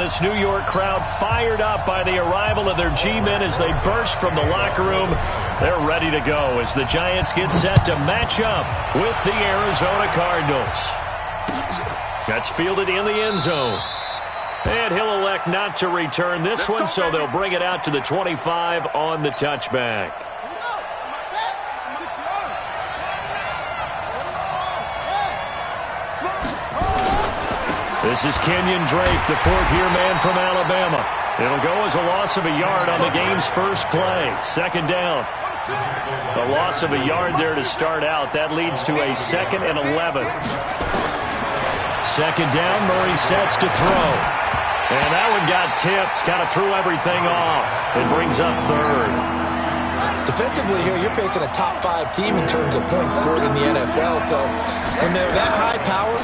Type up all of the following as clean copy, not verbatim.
this New York crowd fired up by the arrival of their G-men as they burst from the locker room. They're ready to go as the Giants get set to match up with the Arizona Cardinals. That's fielded in the end zone. And he'll elect not to return this one, so they'll bring it out to the 25 on the touchback. This is Kenyon Drake, the fourth-year man from Alabama. It'll go as a loss of a yard on the game's first play. Second down. A loss of a yard there to start out. That leads to a 2nd and 11. Second down, Murray sets to throw. And that one got tipped. Kind of threw everything off. It brings up third. Defensively here, you're facing a top-5 team in terms of points scored in the NFL. So when they're that high power,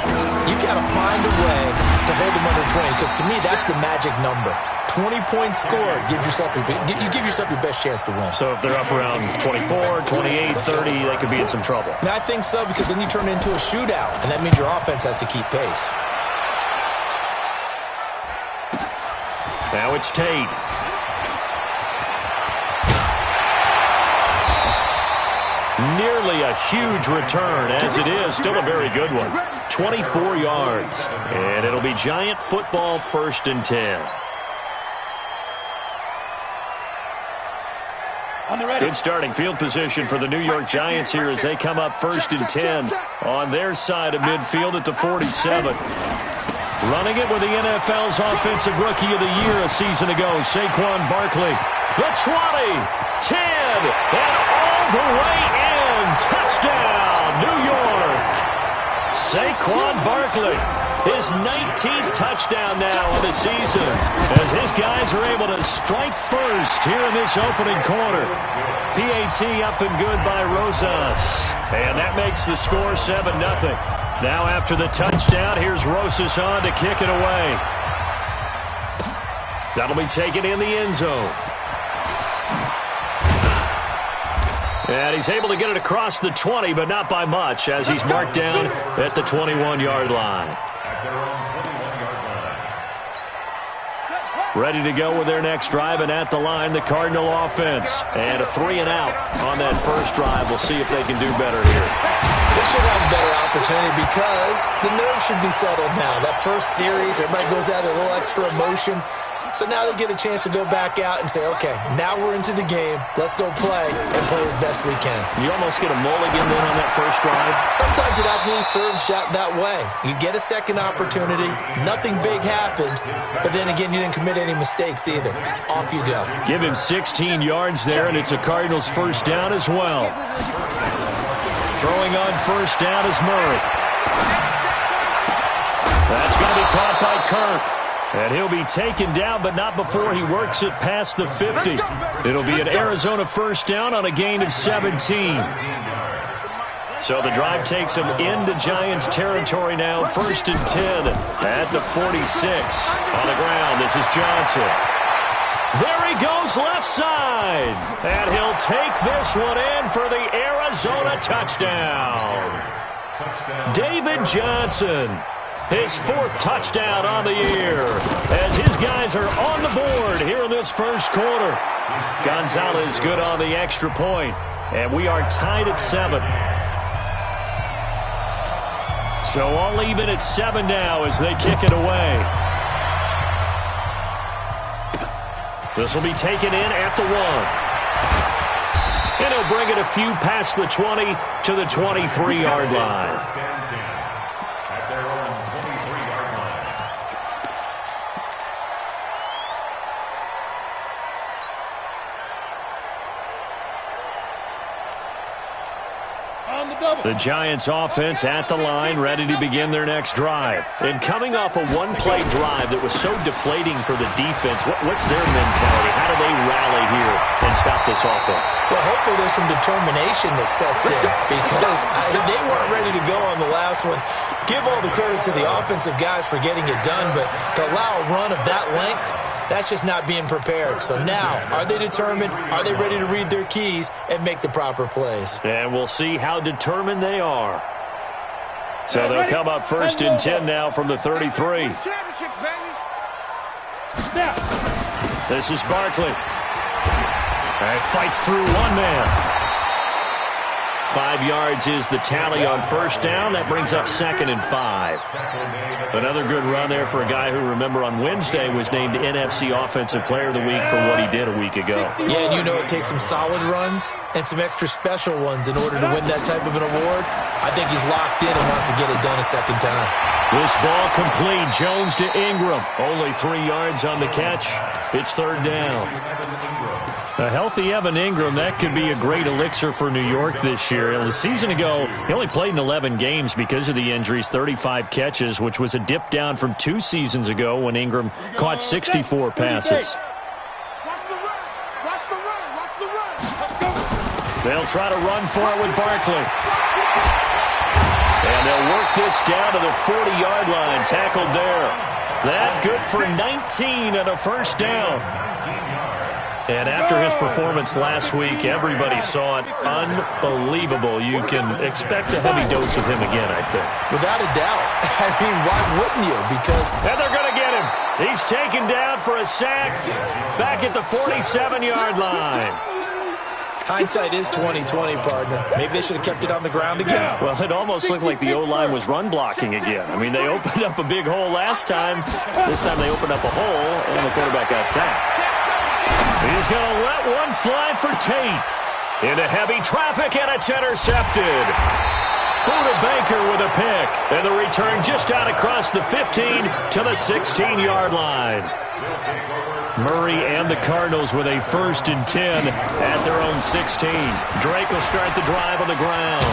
you've got to find a way to hold them under 20. Because to me, that's the magic number. 20 points scored gives yourself you give yourself your best chance to win. So if they're up around 24, 28, 30, they could be in some trouble. I think so, because then you turn it into a shootout, and that means your offense has to keep pace. Now it's Tate. Nearly a huge return, as it is. Still a very good one. 24 yards. And it'll be Giant football, 1st and 10. Good starting field position for the New York Giants here as they come up 1st and 10 on their side of midfield at the 47. Running it with the NFL's Offensive Rookie of the Year a season ago, Saquon Barkley. The 20, 10, and all the way in. Touchdown, New York. Saquon Barkley, his 19th touchdown now of the season, as his guys are able to strike first here in this opening quarter. PAT up and good by Rosas, and that makes the score 7-0. Now after the touchdown, here's Rosas on to kick it away. That'll be taken in the end zone. And he's able to get it across the 20, but not by much, as he's marked down at the 21-yard line. Ready to go with their next drive, and at the line, the Cardinal offense. And a 3-and-out on that first drive. We'll see if they can do better here. They should have a better opportunity because the nerves should be settled now. That first series, everybody goes out with a little extra emotion. So now they get a chance to go back out and say, okay, now we're into the game. Let's go play and play as best we can. You almost get a mulligan then on that first drive. Sometimes it absolutely serves that way. You get a second opportunity. Nothing big happened. But then again, you didn't commit any mistakes either. Off you go. Give him 16 yards there, and it's a Cardinals first down as well. Throwing on first down is Murray. That's going to be caught by Kirk. And he'll be taken down, but not before he works it past the 50. It'll be an Arizona first down on a gain of 17. So the drive takes him into Giants territory now. 1st and 10 at the 46. On the ground, this is Johnson. There he goes left side. And he'll take this one in for the Arizona touchdown. David Johnson. His 4th touchdown on the year as his guys are on the board here in this first quarter. Gonzalez good on the extra point, and we are tied at 7. So all even at 7 now as they kick it away. This will be taken in at the 1. And he'll bring it a few past the 20 to the 23-yard line. The Giants offense at the line, ready to begin their next drive. And coming off a one-play drive that was so deflating for the defense, what's their mentality? How do they rally here and stop this offense? Well, hopefully there's some determination that sets in because they weren't ready to go on the last one. Give all the credit to the offensive guys for getting it done, but to allow a run of that length, that's just not being prepared. So now, are they determined? Are they ready to read their keys and make the proper plays? And we'll see how determined they are. So they'll come up 1st and 10 now from the 33. This is Barkley. And fights through one man. 5 yards is the tally on first down. That brings up 2nd and 5. Another good run there for a guy who, remember, on Wednesday was named NFC Offensive Player of the Week for what he did a week ago. Yeah, and you know it takes some solid runs and some extra special ones in order to win that type of an award. I think he's locked in and wants to get it done a second time. This ball complete. Jones to Ingram. Only 3 yards on the catch. It's 3rd down. A healthy Evan Ingram, that could be a great elixir for New York this year. The season ago, he only played in 11 games because of the injuries, 35 catches, which was a dip down from 2 seasons ago when Ingram caught 64 passes. They'll try to run for it with Barkley. And they'll work this down to the 40-yard line, tackled there. That good for 19 and a first down. And after his performance last week, everybody saw it. Unbelievable. You can expect a heavy dose of him again, I think. Without a doubt. I mean, why wouldn't you? Because... And they're going to get him. He's taken down for a sack back at the 47-yard line. Hindsight is 20/20, partner. Maybe they should have kept it on the ground again. Well, it almost looked like the O-line was run blocking again. I mean, they opened up a big hole last time. This time they opened up a hole, and the quarterback got sacked. He's going to let one fly for Tate. Into heavy traffic, and it's intercepted. Buda Baker with a pick. And the return just out across the 15 to the 16-yard line. Murray and the Cardinals with a 1st and 10 at their own 16. Drake will start the drive on the ground.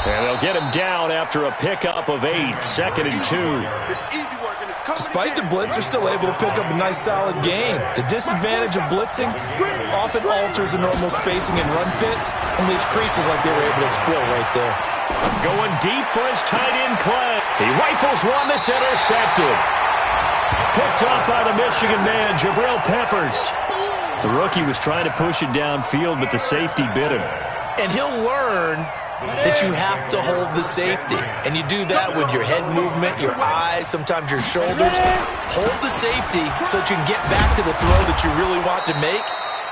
And they'll get him down after a pickup of 8, 2nd and 2. Despite the blitz, they're still able to pick up a nice, solid gain. The disadvantage of blitzing often alters the normal spacing and run fits and leaves creases like they were able to exploit right there. Going deep for his tight end play. He rifles one that's intercepted. Picked off by the Michigan man, Jabril Peppers. The rookie was trying to push it downfield, but the safety bit him. And he'll learn that you have to hold the safety. And you do that with your head movement, your eyes, sometimes your shoulders. Hold the safety so that you can get back to the throw that you really want to make.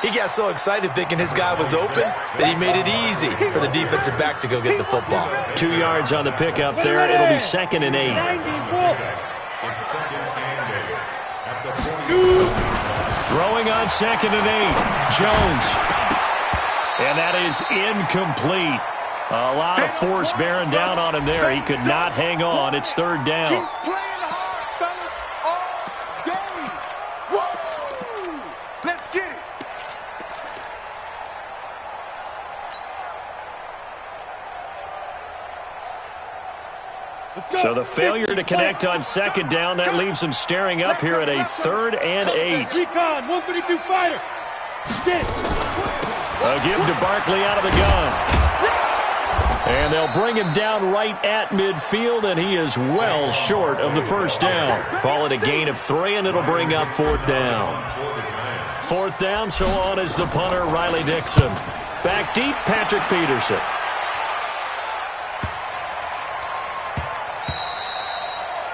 He got so excited thinking his guy was open that he made it easy for the defensive back to go get the football. 2 yards on the pickup there. It'll be 2nd and 8. Throwing on 2nd and 8. Jones. And that is incomplete. A lot of force bearing down on him there. He could not hang on. It's 3rd down. Let's get it. So the failure to connect on 2nd down, that leaves him staring up here at a 3rd and 8. Recon, 152 fighter. They'll give him to Barkley out of the gun. And they'll bring him down right at midfield, and he is well short of the first down. Call it a gain of 3, and it'll bring up 4th down. 4th down, so on is the punter, Riley Dixon. Back deep, Patrick Peterson.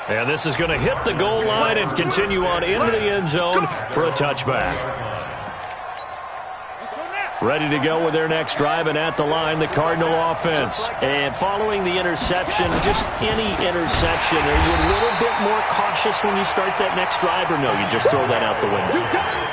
And this is going to hit the goal line and continue on into the end zone for a touchback. Ready to go with their next drive, and at the line, the Cardinal offense. And following the interception, just any interception, are you a little bit more cautious when you start that next drive, or no, you just throw that out the window?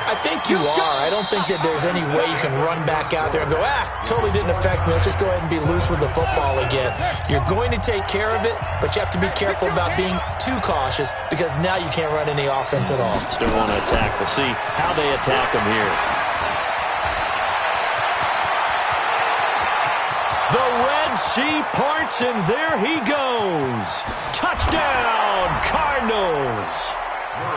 I think you are. I don't think that there's any way you can run back out there and go, totally didn't affect me. Let's just go ahead and be loose with the football again. You're going to take care of it, but you have to be careful about being too cautious because now you can't run any offense at all. Still want to attack. We'll see how they attack them here. The Red Sea parts, and there he goes. Touchdown, Cardinals.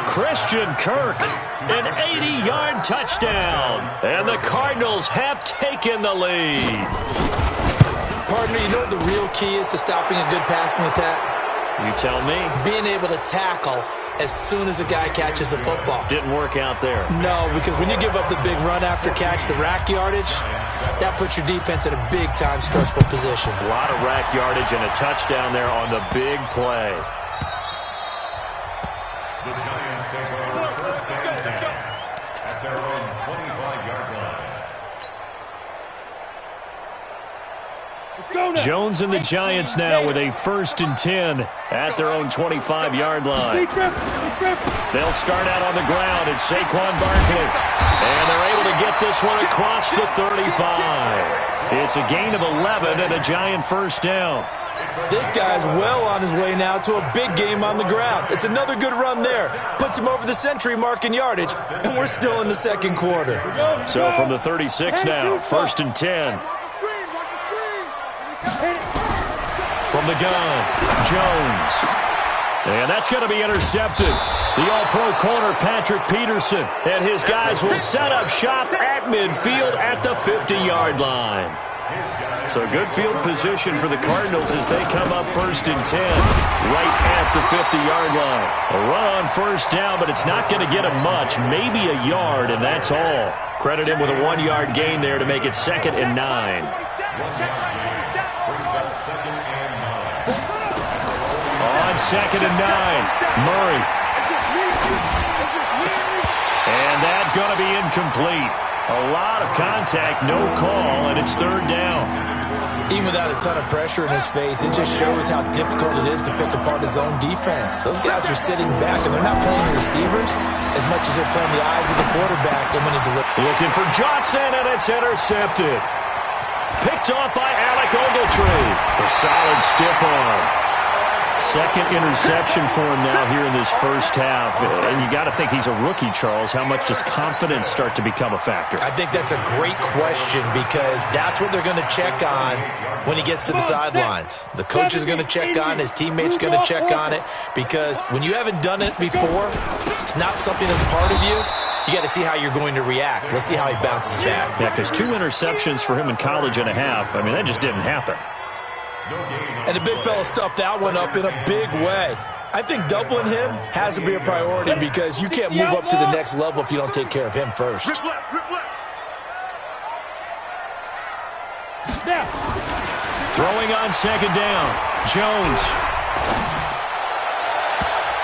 Christian Kirk, an 80-yard touchdown. And the Cardinals have taken the lead. Partner, you know what the real key is to stopping a good passing attack? You tell me. Being able to tackle as soon as a guy catches the football. Didn't work out there. No, because when you give up the big run after catch, the rack yardage, that puts your defense in a big-time stressful position. A lot of rack yardage and a touchdown there on the big play. Jones and the Giants now with a 1st and 10 at their own 25-yard line. They'll start out on the ground. It's Saquon Barkley. And they're able to get this one across the 35. It's a gain of 11 and a Giant 1st down. This guy's well on his way now to a big game on the ground. It's another good run there. Puts him over the century mark in yardage, and we're still in the 2nd quarter. So from the 36 now, 1st and 10. From the gun, Jones. And that's going to be intercepted. The all-pro corner, Patrick Peterson, and his guys will set up shop at midfield at the 50-yard line. So good field position for the Cardinals as they come up 1st and 10 right at the 50-yard line. A run on 1st down, but it's not going to get him much, maybe a yard, and that's all. Credit him with a 1-yard gain there to make it 2nd and 9. On 2nd and 9, Murray. And that's going to be incomplete. A lot of contact, no call, and it's 3rd down. Even without a ton of pressure in his face, it just shows how difficult it is to pick apart his own defense. Those guys are sitting back, and they're not playing receivers as much as they're playing the eyes of the quarterback. And when he looking for Johnson, and it's intercepted. Picked off by Alec Ogletree. A solid stiff arm. 2nd interception for him now here in this 1st half. And you got to think he's a rookie, Charles. How much does confidence start to become a factor? I think that's a great question because that's what they're going to check on when he gets to the sidelines. The coach is going to check on, his teammates going to check on it, because when you haven't done it before, it's not something that's part of you. You got to see how you're going to react. Let's see how he bounces back. Yeah, because 2 interceptions for him in college and a half. I mean, that just didn't happen. And the big fella stuffed that one up in a big way. I think doubling him has to be a priority because you can't move up to the next level if you don't take care of him first. Throwing on 2nd down, Jones.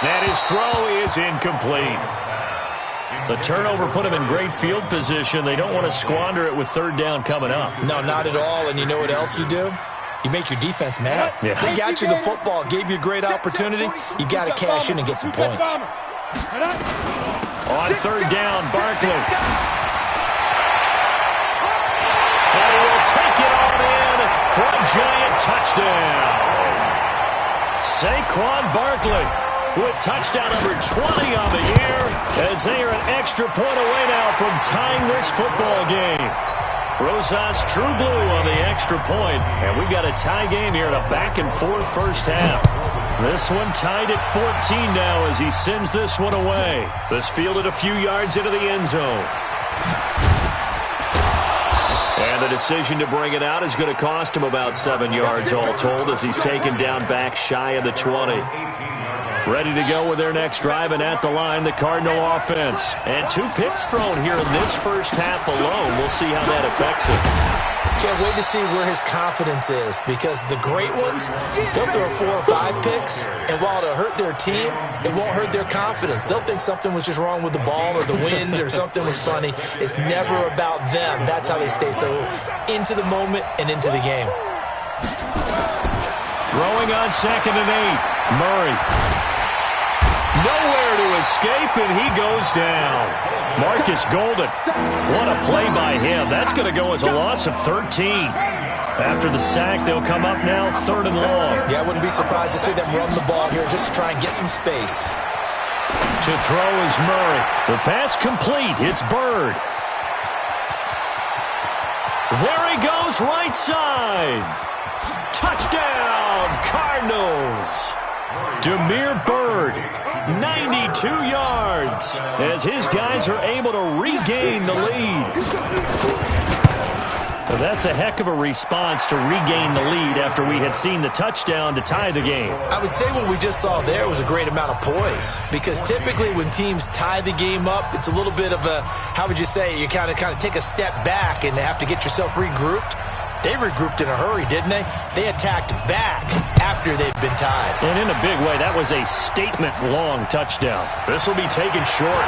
And his throw is incomplete. The turnover put him in great field position. They don't want to squander it with 3rd down coming up. No, not at all. And you know what else you do? You make your defense mad. Yeah. They got you the football, gave you a great opportunity. You got to cash in and get some points. On 3rd down, Barkley. And he will take it on in for a Giant touchdown. Saquon Barkley with touchdown number 20 on the year as they are an extra point away now from tying this football game. Rosas True Blue on the extra point, and we've got a tie game here in a back-and-forth 1st half. This one tied at 14 now as he sends this one away. This fielded a few yards into the end zone. And the decision to bring it out is going to cost him about 7 yards all told as he's taken down back shy of the 20. Ready to go with their next drive, and at the line, the Cardinal offense. And 2 picks thrown here in this 1st half alone. We'll see how that affects him. Can't wait to see where his confidence is, because the great ones, they'll throw 4 or 5 picks, and while it'll hurt their team, it won't hurt their confidence. They'll think something was just wrong with the ball or the wind or something was funny. It's never about them. That's how they stay so into the moment and into the game. Throwing on 2nd and 8, Murray. Nowhere to escape, and he goes down. Marcus Golden. What a play by him. That's going to go as a loss of 13. After the sack, they'll come up now 3rd and long. Yeah, I wouldn't be surprised to see them run the ball here just to try and get some space. To throw is Murray. The pass complete. It's Bird. There he goes, right side. Touchdown, Cardinals. Demir Bird, 92 yards, as his guys are able to regain the lead. Well, that's a heck of a response to regain the lead after we had seen the touchdown to tie the game. I would say what we just saw there was a great amount of poise, because typically when teams tie the game up, it's a little bit of a, how would you say, you kind of take a step back and have to get yourself regrouped. They regrouped in a hurry, didn't they? They attacked back after they'd been tied. And in a big way, that was a statement-long touchdown. This will be taken short.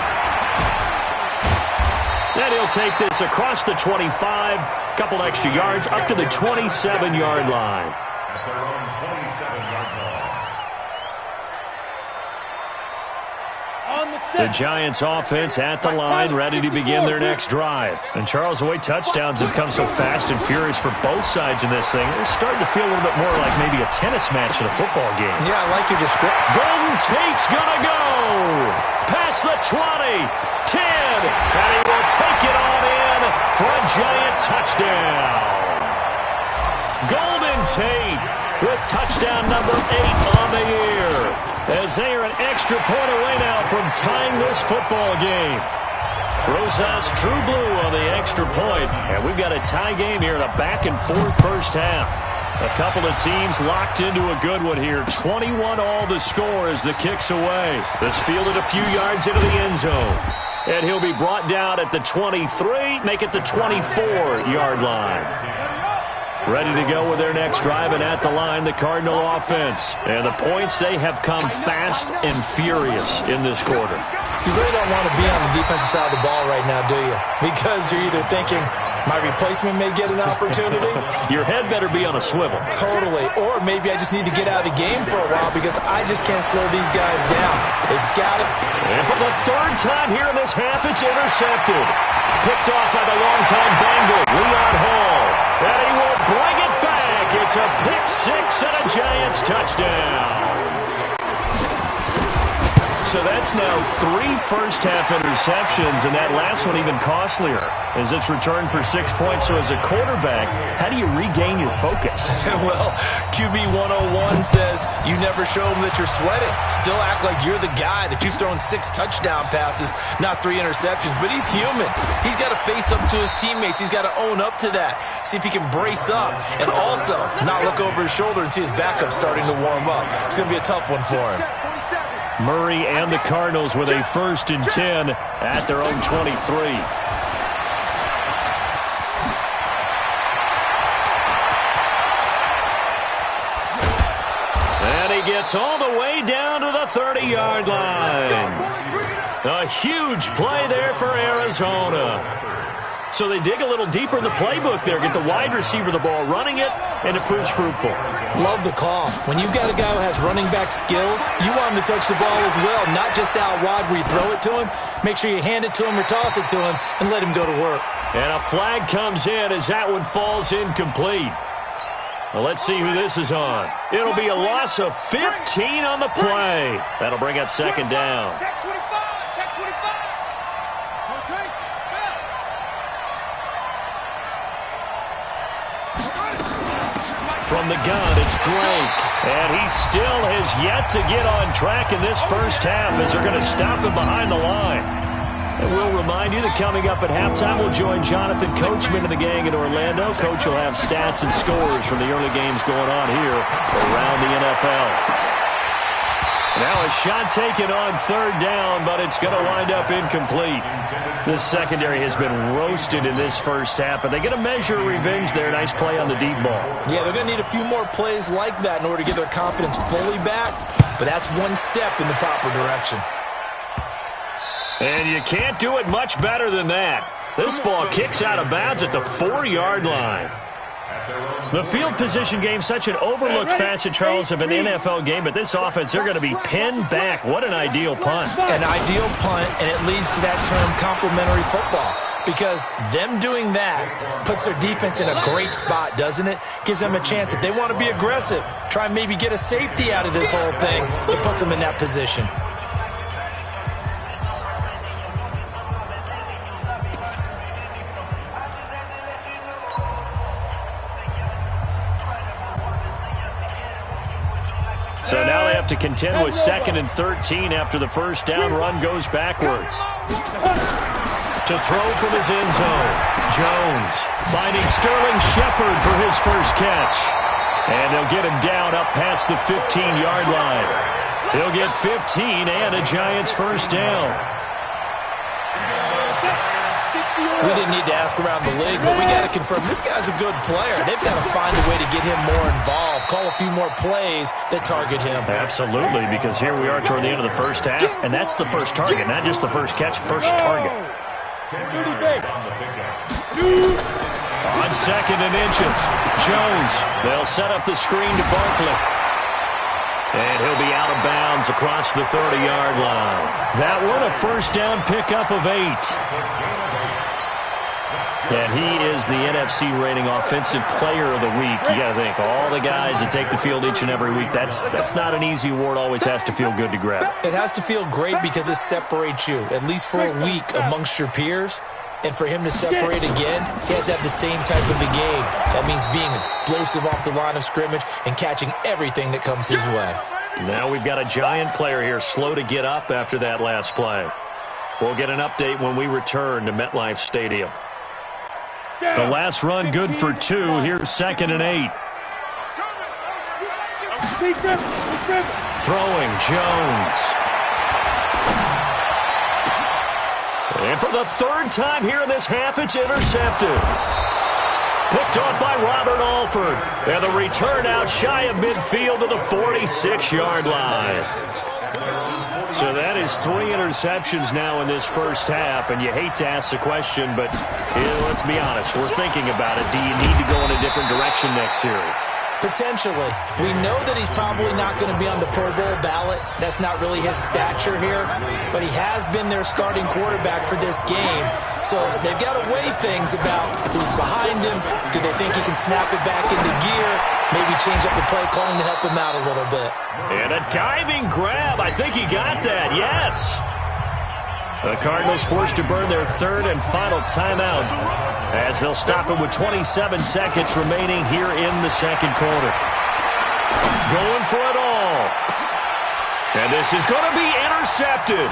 Then he'll take this across the 25, couple extra yards, up to the 27-yard line. The Giants offense at the line, ready to begin their next drive. And Charles, the way touchdowns have come so fast and furious for both sides in this thing, it's starting to feel a little bit more like maybe a tennis match in a football game. Yeah, I like your description. Golden Tate's gonna go past the 20, 10, and he will take it on in for a Giant touchdown. Golden Tate with touchdown number 8 on the year, as they are an extra point away now from tying this football game. Rosas True Blue on the extra point, and we've got a tie game here in a back-and-forth first half. A couple of teams locked into a good one here. 21 all the score as the kick's away. This fielded a few yards into the end zone, and he'll be brought down at the 23, make it the 24-yard line. Ready to go with their next drive, and at the line, the Cardinal offense. And the points, they have come fast and furious in this quarter. You really don't want to be on the defensive side of the ball right now, do you? Because you're either thinking, my replacement may get an opportunity. Your head better be on a swivel. Totally. Or maybe I just need to get out of the game for a while because I just can't slow these guys down. They've got it. And for the third time here in this half, it's intercepted. Picked off by the longtime Bengal, Leon Hall. And he will bring it back. It's a pick six and a Giants touchdown. So that's now 3 first-half interceptions, and that last one even costlier as it's returned for 6 points. So as a quarterback, how do you regain your focus? Well, QB 101 says you never show them that you're sweating. Still act like you're the guy, that you've thrown 6 touchdown passes, not 3 interceptions. But he's human. He's got to face up to his teammates. He's got to own up to that. See if he can brace up and also not look over his shoulder and see his backup starting to warm up. It's going to be a tough one for him. Murray and the Cardinals with a 1st and 10 at their own 23. And he gets all the way down to the 30-yard line. A huge play there for Arizona. So they dig a little deeper in the playbook there, get the wide receiver the ball, running it, and it proves fruitful. Love the call. When you've got a guy who has running back skills, you want him to touch the ball as well, not just out wide where you throw it to him. Make sure you hand it to him or toss it to him and let him go to work. And a flag comes in as that one falls incomplete. Well, let's see who this is on. It'll be a loss of 15 on the play. That'll bring up 2nd down. Check 25. Check 25. From the gun, it's Drake. And he still has yet to get on track in this first half as they're going to stop him behind the line. And we'll remind you that coming up at halftime, we'll join Jonathan Coachman and the gang in Orlando. Coach will have stats and scores from the early games going on here around the NFL. Now a shot taken on 3rd down, but it's going to wind up incomplete. This secondary has been roasted in this first half, but they get a measure of revenge there. Nice play on the deep ball. Yeah, they're going to need a few more plays like that in order to get their confidence fully back, but that's one step in the proper direction. And you can't do it much better than that. This ball kicks out of bounds at the 4-yard line. The field position game, such an overlooked facet, Charles, of an NFL game, but this offense, they're going to be pinned back. What an ideal punt. An ideal punt, and it leads to that term complementary football, because them doing that puts their defense in a great spot, doesn't it? Gives them a chance. If they want to be aggressive, try and maybe get a safety out of this whole thing, it puts them in that position. So now they have to contend with 2nd and 13 after the first down run goes backwards. To throw from his end zone, Jones finding Sterling Shepard for his first catch. And they'll get him down up past the 15-yard line. He'll get 15 and a Giants first down. We didn't need to ask around the league, but we got to confirm this guy's a good player. They've got to find a way to get him more involved, call a few more plays that target him. Absolutely, because here we are toward the end of the first half, and that's the first target, not just the first catch, first target. On 2nd and inches, Jones. They'll set up the screen to Barkley. And he'll be out of bounds across the 30-yard line. That one, a first down pickup of 8. And he is the NFC rating offensive player of the week. You got to think, all the guys that take the field each and every week, that's not an easy award. Always has to feel good to grab. It has to feel great because it separates you, at least for a week, amongst your peers. And for him to separate again, he has to have the same type of a game. That means being explosive off the line of scrimmage and catching everything that comes his way. Now we've got a Giant player here slow to get up after that last play. We'll get an update when we return to MetLife Stadium. The last run good for 2. Here's 2nd and 8. Throwing, Jones. And for the 3rd time here in this half, it's intercepted. Picked off by Robert Alford. And the return out shy of midfield to the 46-yard line. So that is 3 interceptions now in this first half. And you hate to ask the question, but let's be honest. We're thinking about it. Do you need to go in a different direction next series? Potentially. We know that he's probably not going to be on the Pro Bowl ballot. That's not really his stature here. But he has been their starting quarterback for this game. So they've got to weigh things about who's behind him. Do they think he can snap it back into gear? Maybe change up the play calling to help him out a little bit. And a diving grab. I think he got that. Yes. The Cardinals forced to burn their 3rd and final timeout as they'll stop it with 27 seconds remaining here in the 2nd quarter. Going for it all. And this is going to be intercepted.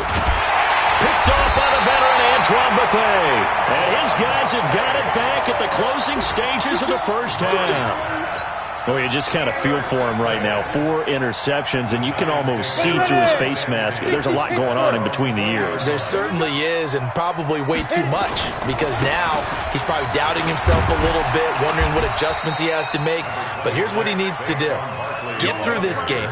Picked off by the veteran Antoine Bethea. And his guys have got it back at the closing stages of the first half. Oh, you just kind of feel for him right now. 4 interceptions, and you can almost see through his face mask. There's a lot going on in between the ears. There certainly is, and probably way too much, because now he's probably doubting himself a little bit, wondering what adjustments he has to make. But here's what he needs to do. Get through this game.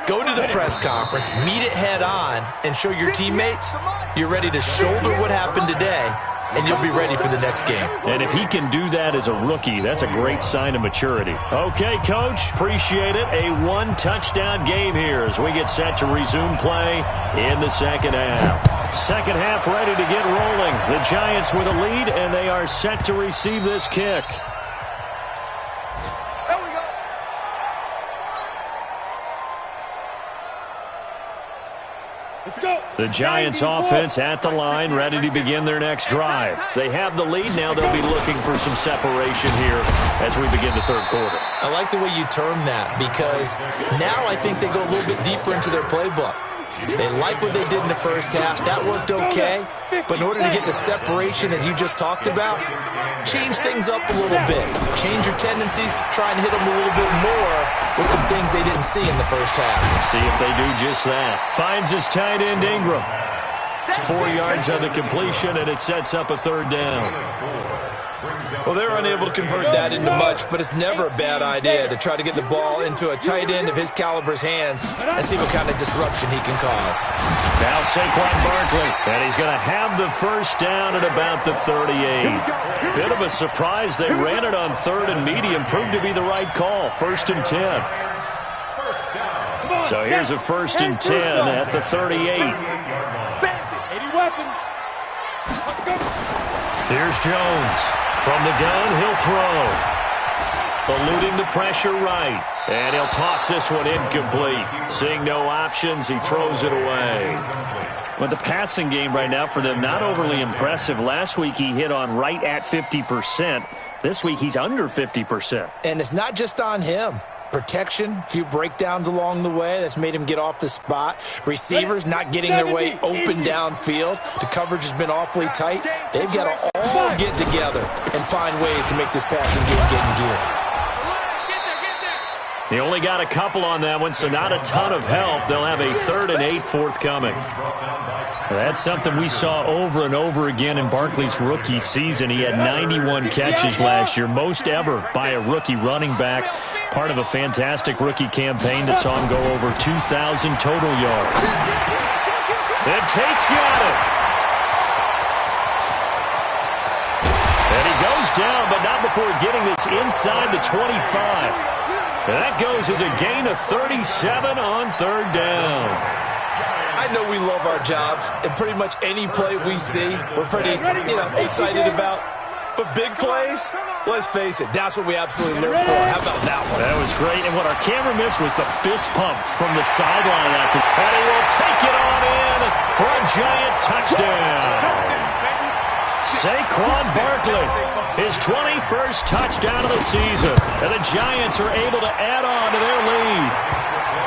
Go to the press conference, meet it head on, and show your teammates you're ready to shoulder what happened today, and you'll be ready for the next game. And if he can do that as a rookie, that's a great sign of maturity. Okay, Coach, appreciate it. A 1-touchdown game here as we get set to resume play in the 2nd half. 2nd half ready to get rolling. The Giants with a lead, and they are set to receive this kick. The Giants offense at the line, ready to begin their next drive. They have the lead. Now they'll be looking for some separation here as we begin the 3rd quarter. I like the way you term that, because now I think they go a little bit deeper into their playbook. They like what they did in the first half. That worked okay. But in order to get the separation that you just talked about, change things up a little bit. Change your tendencies. Try and hit them a little bit more with some things they didn't see in the first half. See if they do just that. Finds his tight end, Ingram. 4 yards on the completion, and it sets up a 3rd down. Well, they're unable to convert that into much, but it's never a bad idea to try to get the ball into a tight end of his caliber's hands and see what kind of disruption he can cause. Now Saquon Barkley, and he's going to have the first down at about the 38. Bit of a surprise. They ran it on 3rd and medium. Proved to be the right call. 1st and 10. So here's a 1st and 10 at the 38. Here's Jones. From the gun, he'll throw. Eluding the pressure right. And he'll toss this one incomplete. Seeing no options, he throws it away. But the passing game right now for them, not overly impressive. Last week he hit on right at 50%. This week he's under 50%. And it's not just on him. Protection, a few breakdowns along the way. That's made him get off the spot. Receivers not getting their way open downfield. The coverage has been awfully tight. They've got to all get together and find ways to make this passing game get in gear. They only got a couple on that one, so not a ton of help. They'll have a 3rd and 8 forthcoming. That's something we saw over and over again in Barkley's rookie season. He had 91 catches last year, most ever by a rookie running back. Part of a fantastic rookie campaign that saw him go over 2,000 total yards. And Tate's got it. before getting this inside the 25. And that goes as a gain of 37 on third down. I know we love our jobs, and pretty much any play we see, we're pretty, excited about. But big plays, let's face it, that's what we absolutely live for. How about that one? That was great, and what our camera missed was the fist pump from the sideline after. And he will take it on in for a giant touchdown. Saquon Barkley, his 21st touchdown of the season, and the Giants are able to add on to their lead.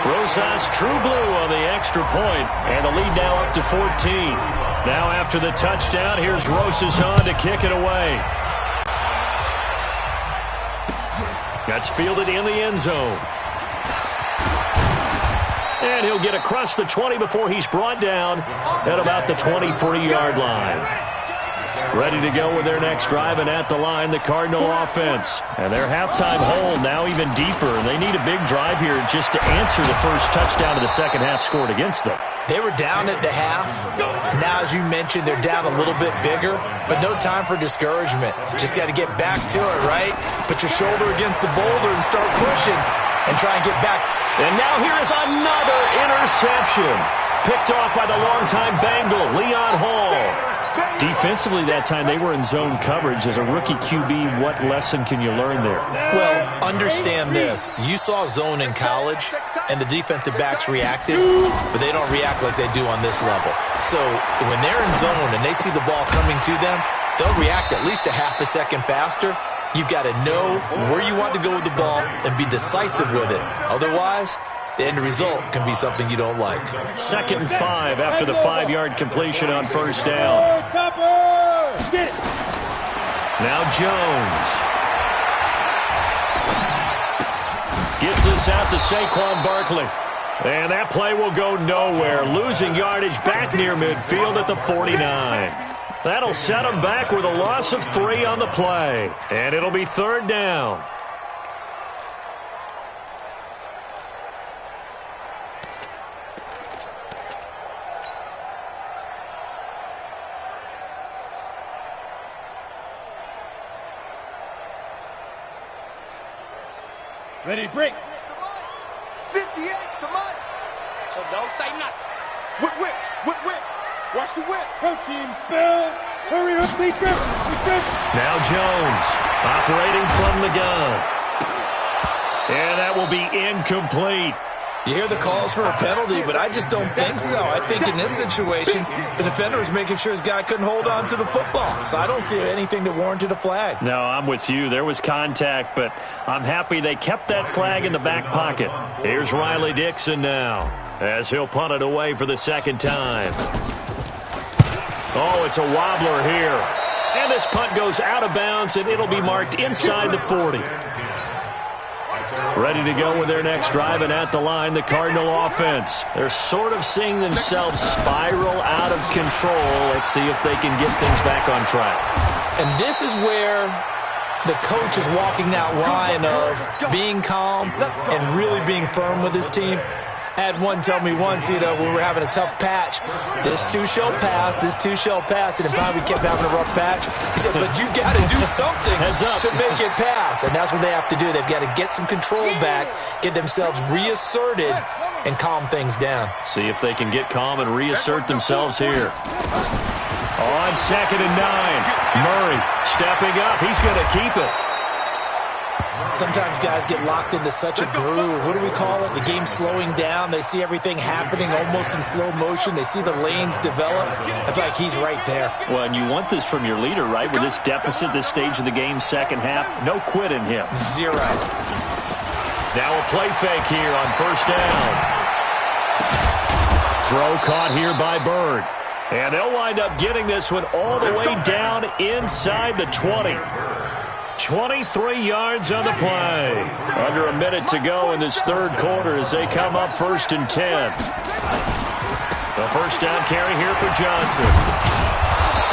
Rosas True Blue on the extra point, and the lead now up to 14. Now after the touchdown, here's Rosas on to kick it away. That's fielded in the end zone. And he'll get across the 20 before he's brought down at about the 23-yard line. Ready to go with their next drive, and at the line, the Cardinal offense. And their halftime hole now even deeper, and they need a big drive here just to answer the first touchdown of the second half scored against them. They were down at the half. Now, as you mentioned, they're down a little bit bigger, but no time for discouragement. Just got to get back to it, right? Put your shoulder against the boulder and start pushing and try and get back. And now here is another interception. Picked off by the longtime Bengal, Leon Hall. Defensively that time, they were in zone coverage. As a rookie QB, what lesson can you learn there? Well, understand this. You saw zone in college, and the defensive backs reacted, but they don't react like they do on this level. So when they're in zone and they see the ball coming to them, they'll react at least a half a second faster. You've got to know where you want to go with the ball and be decisive with it. Otherwise, the end result can be something you don't like. 2nd and 5 after the 5-yard completion on first down. Now Jones. Gets this out to Saquon Barkley. And that play will go nowhere. Losing yardage back near midfield at the 49. That'll set him back with a loss of 3 on the play. And it'll be 3rd down. Ready, break. 58, come on. So don't say nothing. Whip, whip, whip, whip. Watch the whip. Coaching spell. Hurry up, defense. Now Jones operating from the gun. And that will be incomplete. You hear the calls for a penalty, but I just don't think so. I think in this situation, the defender was making sure his guy couldn't hold on to the football. So I don't see anything that warranted a flag. No, I'm with you. There was contact, but I'm happy they kept that flag in the back pocket. Here's Riley Dixon now, as he'll punt it away for the second time. Oh, it's a wobbler here. And this punt goes out of bounds, and it'll be marked inside the 40. Ready to go with their next drive, and at the line, the Cardinal offense. They're sort of seeing themselves spiral out of control. Let's see if they can get things back on track. And this is where the coach is walking that line of being calm and really being firm with his team. I had one tell me once, when we were having a tough patch, this too shall pass, this too shall pass, and in fact we kept having a rough patch. He said, but you've got to do something to make it pass, and that's what they have to do. They've got to get some control back, get themselves reasserted, and calm things down. See if they can get calm and reassert themselves here. On 2nd and 9, Murray stepping up. He's going to keep it. Sometimes guys get locked into such a groove. What do we call it? The game slowing down. They see everything happening almost in slow motion. They see the lanes develop. I feel like he's right there. Well, and you want this from your leader, right? With this deficit, this stage of the game, second half, no quit in him. 0. Now a play fake here on first down. Throw caught here by Bird. And they'll wind up getting this one all the way down inside the 20. 23 yards on the play. Under a minute to go in this third quarter as they come up 1st and 10. The first down carry here for Johnson.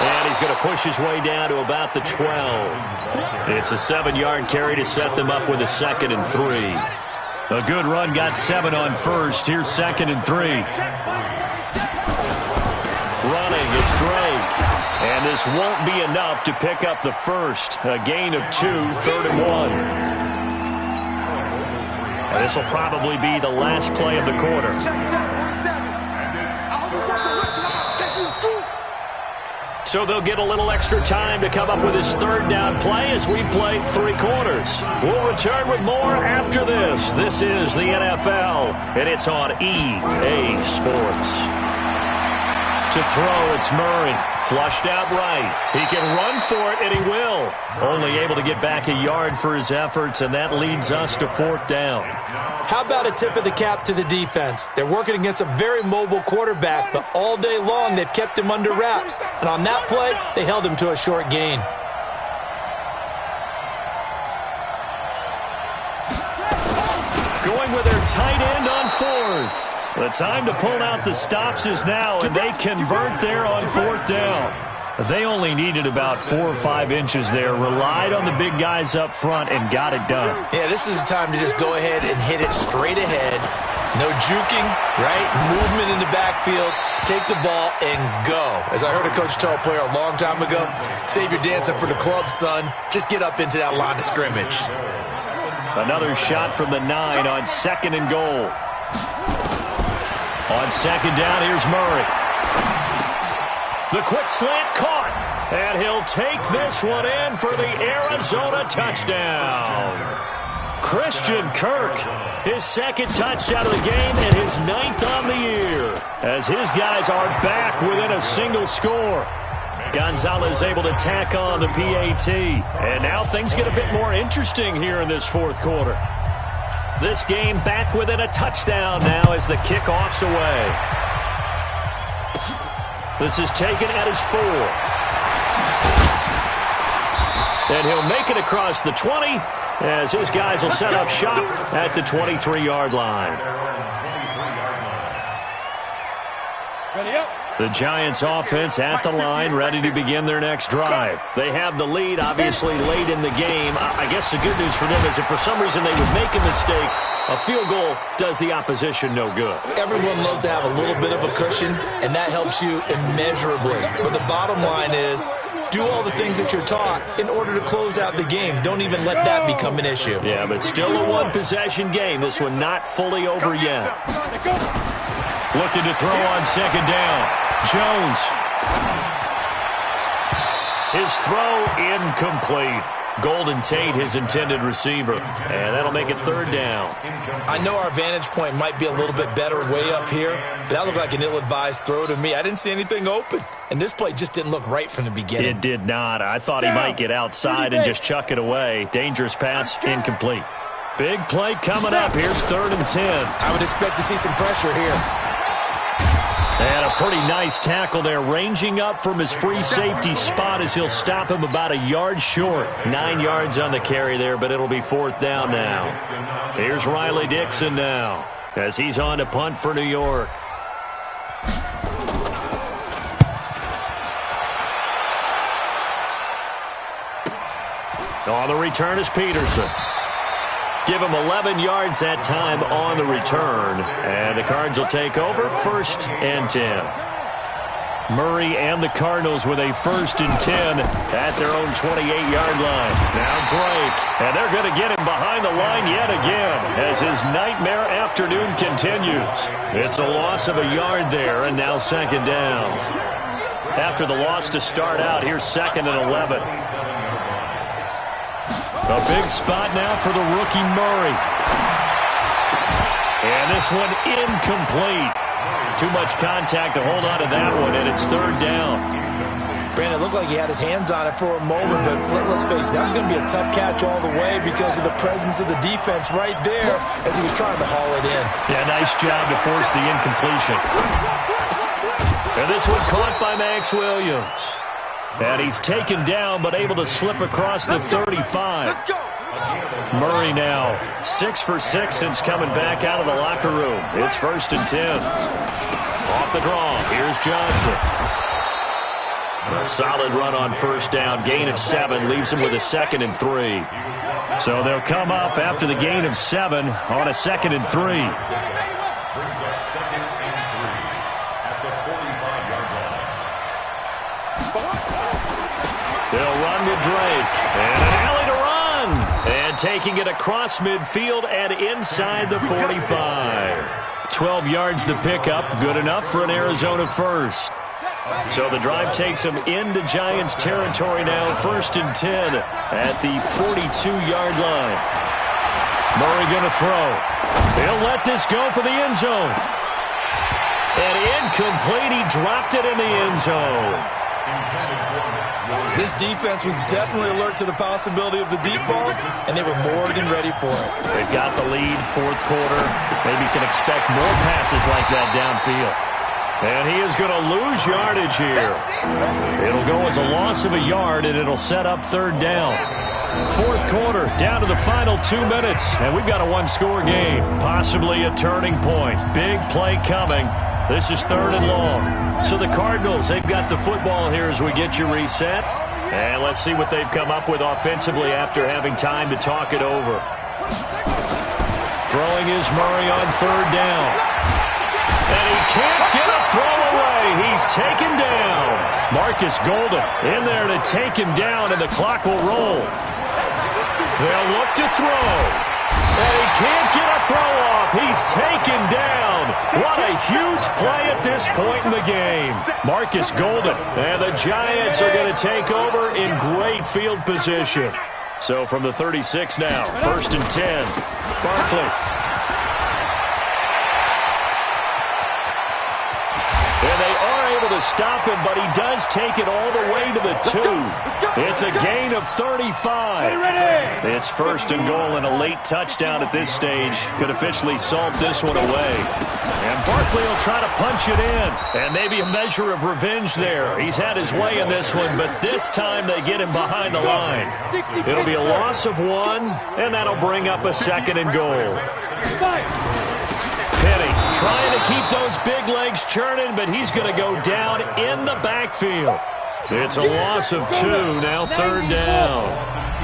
And he's going to push his way down to about the 12. It's a 7-yard carry to set them up with a 2nd and 3. A good run got 7 on first. Here's 2nd and 3. Running, it's Drake. And this won't be enough to pick up the first. A gain of 2, 3rd and 1. And this will probably be the last play of the quarter. So they'll get a little extra time to come up with his 3rd down play as we play 3 quarters. We'll return with more after this. This is the NFL, and it's on EA Sports. To throw, it's Murray. Flushed out right. He can run for it, and he will. Only able to get back a yard for his efforts, and that leads us to 4th down. How about a tip of the cap to the defense? They're working against a very mobile quarterback, but all day long they've kept him under wraps. And on that play, they held him to a short gain. Going with their tight end on 4th. The time to pull out the stops is now, and they convert there on 4th down. They only needed about 4 or 5 inches there, relied on the big guys up front, and got it done. Yeah, this is the time to just go ahead and hit it straight ahead. No juking, right? Movement in the backfield. Take the ball and go. As I heard a coach tell a player a long time ago, save your dancing for the club, son. Just get up into that line of scrimmage. Another shot from the 9 on 2nd and goal. On 2nd down, here's Murray. The quick slant caught. And he'll take this one in for the Arizona touchdown. Christian Kirk, his 2nd touchdown of the game and his 9th on the year. As his guys are back within a single score. Gonzalez able to tack on the PAT. And now things get a bit more interesting here in this 4th quarter. This game back within a touchdown now as the kickoff's away. This is taken at his 4. And he'll make it across the 20 as his guys will set up shop at the 23-yard line. Ready up. The Giants offense at the line, ready to begin their next drive. They have the lead, obviously, late in the game. I guess the good news for them is if for some reason they would make a mistake, a field goal does the opposition no good. Everyone loves to have a little bit of a cushion, and that helps you immeasurably. But the bottom line is, do all the things that you're taught in order to close out the game. Don't even let that become an issue. Yeah, but still a one-possession game. This one not fully over yet. Looking to throw on 2nd down. Jones. His throw incomplete. Golden Tate, his intended receiver. And that'll make it 3rd down. I know our vantage point might be a little bit better way up here, but that looked like an ill-advised throw to me. I didn't see anything open. And this play just didn't look right from the beginning. It did not. I thought he might get outside and just chuck it away. Dangerous pass, incomplete. Big play coming up. Here's 3rd and 10. I would expect to see some pressure here. And a pretty nice tackle there, ranging up from his free safety spot as he'll stop him about a yard short. 9 yards on the carry there, but it'll be 4th down now. Here's Riley Dixon now as he's on to punt for New York. On the return is Peterson. Give him 11 yards that time on the return. And the Cards will take over 1st and 10. Murray and the Cardinals with a 1st and 10 at their own 28-yard line. Now Drake. And they're going to get him behind the line yet again as his nightmare afternoon continues. It's a loss of a yard there, and now 2nd down. After the loss to start out, here's 2nd and 11. A big spot now for the rookie Murray. And this one incomplete. Too much contact to hold on to that one, and it's 3rd down. Brandon, it looked like he had his hands on it for a moment, but let's face it, that was going to be a tough catch all the way because of the presence of the defense right there as he was trying to haul it in. Yeah, nice job to force the incompletion. And this one caught by Max Williams. And he's taken down, but able to slip across the 35. Murray now 6 for 6 since coming back out of the locker room. It's 1st and 10. Off the draw, here's Johnson. A solid run on 1st down. Gain of 7 leaves him with a 2nd and 3. So they'll come up after the gain of 7 on a 2nd and 3. They'll run to Drake. And an alley to run. And taking it across midfield and inside the 45. 12 yards to pick up. Good enough for an Arizona first. So the drive takes them into Giants territory now. 1st and 10 at the 42-yard line. Murray going to throw. He'll let this go for the end zone. And incomplete. He dropped it in the end zone. This defense was definitely alert to the possibility of the deep ball, and they were more than ready for it. They've got the lead, 4th quarter. Maybe you can expect more passes like that downfield. And he is going to lose yardage here. It'll go as a loss of a yard, and it'll set up 3rd down. 4th quarter, down to the final 2 minutes, and we've got a one-score game. Possibly a turning point. Big play coming. This is 3rd and long. So the Cardinals, they've got the football here as we get you reset. And let's see what they've come up with offensively after having time to talk it over. Throwing is Murray on 3rd down. And he can't get a throw away. He's taken down. Marcus Golden in there to take him down, and the clock will roll. They'll look to throw. And he can't get a throw off. He's taken down. What a huge play at this point in the game. Marcus Golden. And the Giants are going to take over in great field position. So from the 36 now, 1st and 10. Barkley. And they are able to stop him, but he does take it all the way to the 2. It's a gain of 35. It's 1st and goal and a late touchdown at this stage. Could officially salt this one away. And Barkley will try to punch it in. And maybe a measure of revenge there. He's had his way in this one, but this time they get him behind the line. It'll be a loss of 1, and that'll bring up a 2nd and goal. Penny trying to keep those big legs churning, but he's going to go down in the backfield. It's a loss of 2, now 3rd down.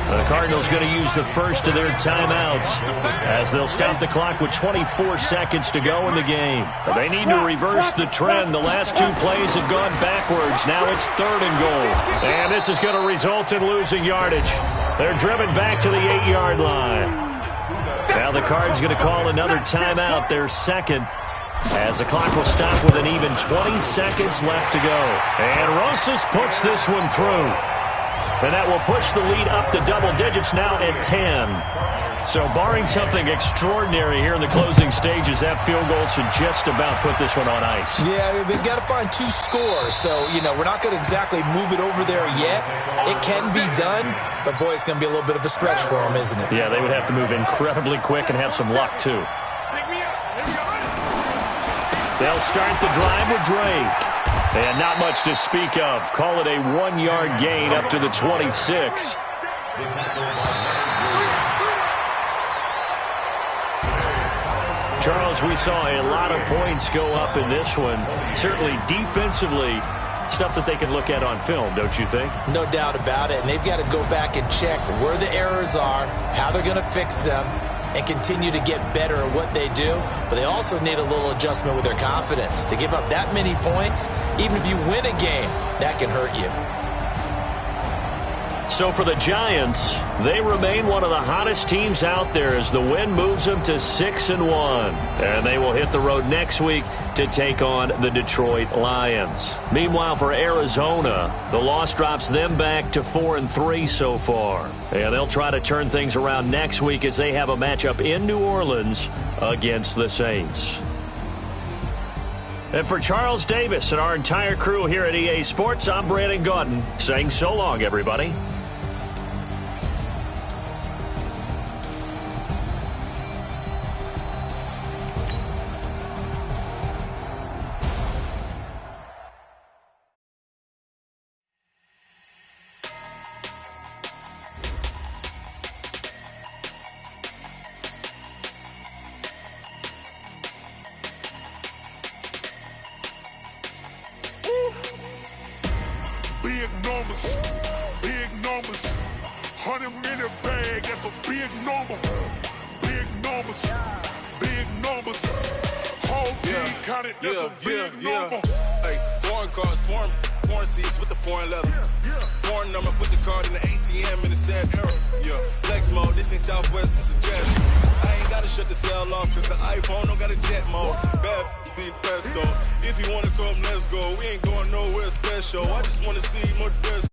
The Cardinals going to use the first of their timeouts as they'll stop the clock with 24 seconds to go in the game. They need to reverse the trend. The last 2 plays have gone backwards. Now it's 3rd and goal. And this is going to result in losing yardage. They're driven back to the 8-yard line. Now the Cards going to call another timeout, their 2nd, as the clock will stop with an even 20 seconds left to go. And Rosas puts this one through. And that will push the lead up to double digits now at 10. So barring something extraordinary here in the closing stages, that field goal should just about put this one on ice. Yeah, we've got to find 2 scores. So, we're not going to exactly move it over there yet. It can be done, but boy, it's going to be a little bit of a stretch for them, isn't it? Yeah, they would have to move incredibly quick and have some luck, too. They'll start the drive with Drake. And not much to speak of. Call it a 1-yard gain up to the 26. Charles, we saw a lot of points go up in this one. Certainly defensively, stuff that they can look at on film, don't you think? No doubt about it. And they've got to go back and check where the errors are, how they're going to fix them, and continue to get better at what they do. But they also need a little adjustment with their confidence. To give up that many points, even if you win a game, that can hurt you. So for the Giants, they remain one of the hottest teams out there as the win moves them to 6-1. And they will hit the road next week to take on the Detroit Lions. Meanwhile, for Arizona, the loss drops them back to 4-3 so far. And they'll try to turn things around next week as they have a matchup in New Orleans against the Saints. And for Charles Davis and our entire crew here at EA Sports, I'm Brandon Gaudin saying so long, everybody. Big numbers, 100-minute bag, that's a big number. Big numbers, whole team counted, that's a big number. Hey, foreign cars, foreign foreign seats with the foreign leather. Foreign number, put the card in the ATM in the sad era. Yeah, flex mode, this ain't Southwest, this is jet. I ain't gotta shut the cell off, cause the iPhone don't got a jet mode. Bad be pesto. If you wanna come, let's go. We ain't going nowhere special. I just wanna see more dress.